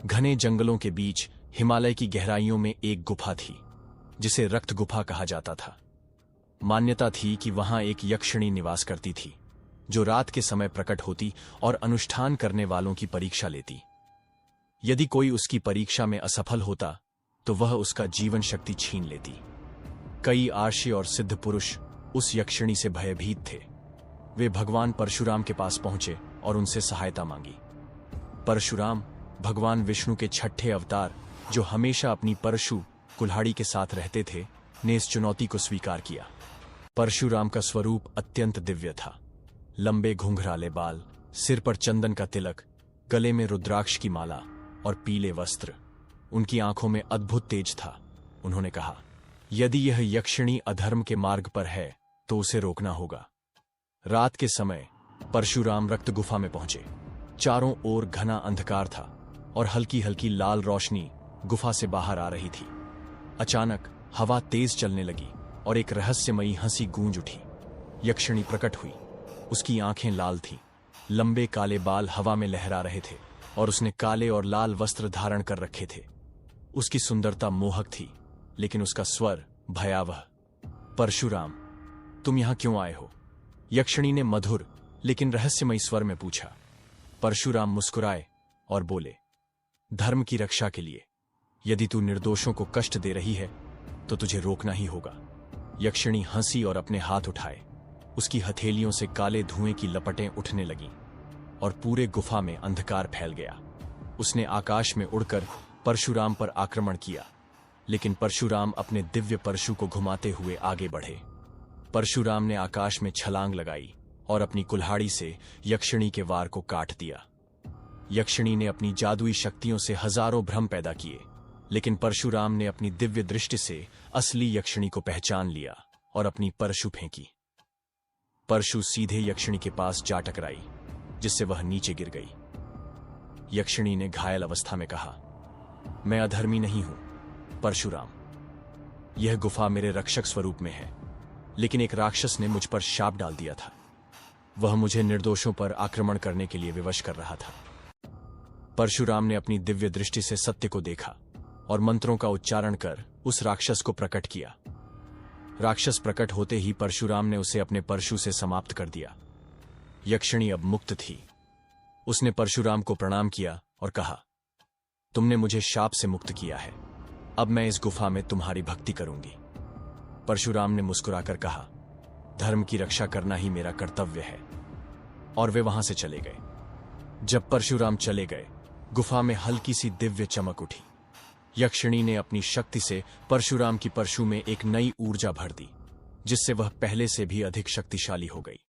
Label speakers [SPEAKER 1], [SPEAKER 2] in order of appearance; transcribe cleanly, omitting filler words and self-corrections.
[SPEAKER 1] घने जंगलों के बीच हिमालय की गहराइयों में एक गुफा थी, जिसे रक्त गुफा कहा जाता था। मान्यता थी कि वहां एक यक्षिणी निवास करती थी, जो रात के समय प्रकट होती और अनुष्ठान करने वालों की परीक्षा लेती। यदि कोई उसकी परीक्षा में असफल होता तो वह उसका जीवन शक्ति छीन लेती। कई आर्षि और सिद्ध पुरुष उस यक्षिणी से भयभीत थे। वे भगवान परशुराम के पास पहुंचे और उनसे सहायता मांगी। परशुराम, भगवान विष्णु के छठे अवतार, जो हमेशा अपनी परशु कुल्हाड़ी के साथ रहते थे, ने इस चुनौती को स्वीकार किया। परशुराम का स्वरूप अत्यंत दिव्य था। लंबे घुंघराले बाल, सिर पर चंदन का तिलक, गले में रुद्राक्ष की माला और पीले वस्त्र। उनकी आंखों में अद्भुत तेज था। उन्होंने कहा, यदि यह यक्षिणी अधर्म के मार्ग पर है तो उसे रोकना होगा। रात के समय परशुराम रक्त गुफा में पहुंचे। चारों ओर घना अंधकार था और हल्की हल्की लाल रोशनी गुफा से बाहर आ रही थी। अचानक हवा तेज चलने लगी और एक रहस्यमयी हंसी गूंज उठी। यक्षिणी प्रकट हुई। उसकी आंखें लाल थीं, लंबे काले बाल हवा में लहरा रहे थे और उसने काले और लाल वस्त्र धारण कर रखे थे। उसकी सुंदरता मोहक थी, लेकिन उसका स्वर भयावह। परशुराम, तुम यहां क्यों आए हो? यक्षिणी ने मधुर लेकिन रहस्यमयी स्वर में पूछा। परशुराम मुस्कुराए और बोले, धर्म की रक्षा के लिए। यदि तू निर्दोषों को कष्ट दे रही है तो तुझे रोकना ही होगा। यक्षिणी हंसी और अपने हाथ उठाए। उसकी हथेलियों से काले धुएं की लपटें उठने लगीं और पूरे गुफा में अंधकार फैल गया। उसने आकाश में उड़कर परशुराम पर आक्रमण किया, लेकिन परशुराम अपने दिव्य परशु को घुमाते हुए आगे बढ़े। परशुराम ने आकाश में छलांग लगाई और अपनी कुल्हाड़ी से यक्षिणी के वार को काट दिया। यक्षिणी ने अपनी जादुई शक्तियों से हजारों भ्रम पैदा किए, लेकिन परशुराम ने अपनी दिव्य दृष्टि से असली यक्षिणी को पहचान लिया और अपनी परशु फेंकी। परशु सीधे यक्षिणी के पास जा टकराई, जिससे वह नीचे गिर गई। यक्षिणी ने घायल अवस्था में कहा, मैं अधर्मी नहीं हूं परशुराम। यह गुफा मेरे रक्षक स्वरूप में है, लेकिन एक राक्षस ने मुझ पर शाप डाल दिया था। वह मुझे निर्दोषों पर आक्रमण करने के लिए विवश कर रहा था। परशुराम ने अपनी दिव्य दृष्टि से सत्य को देखा और मंत्रों का उच्चारण कर उस राक्षस को प्रकट किया। राक्षस प्रकट होते ही परशुराम ने उसे अपने परशु से समाप्त कर दिया। यक्षिणी अब मुक्त थी। उसने परशुराम को प्रणाम किया और कहा, तुमने मुझे शाप से मुक्त किया है। अब मैं इस गुफा में तुम्हारी भक्ति करूंगी। परशुराम ने मुस्कुराकर कहा, धर्म की रक्षा करना ही मेरा कर्तव्य है। और वे वहां से चले गए। जब परशुराम चले गए, गुफा में हल्की सी दिव्य चमक उठी। यक्षिणी ने अपनी शक्ति से परशुराम की परशु में एक नई ऊर्जा भर दी, जिससे वह पहले से भी अधिक शक्तिशाली हो गई।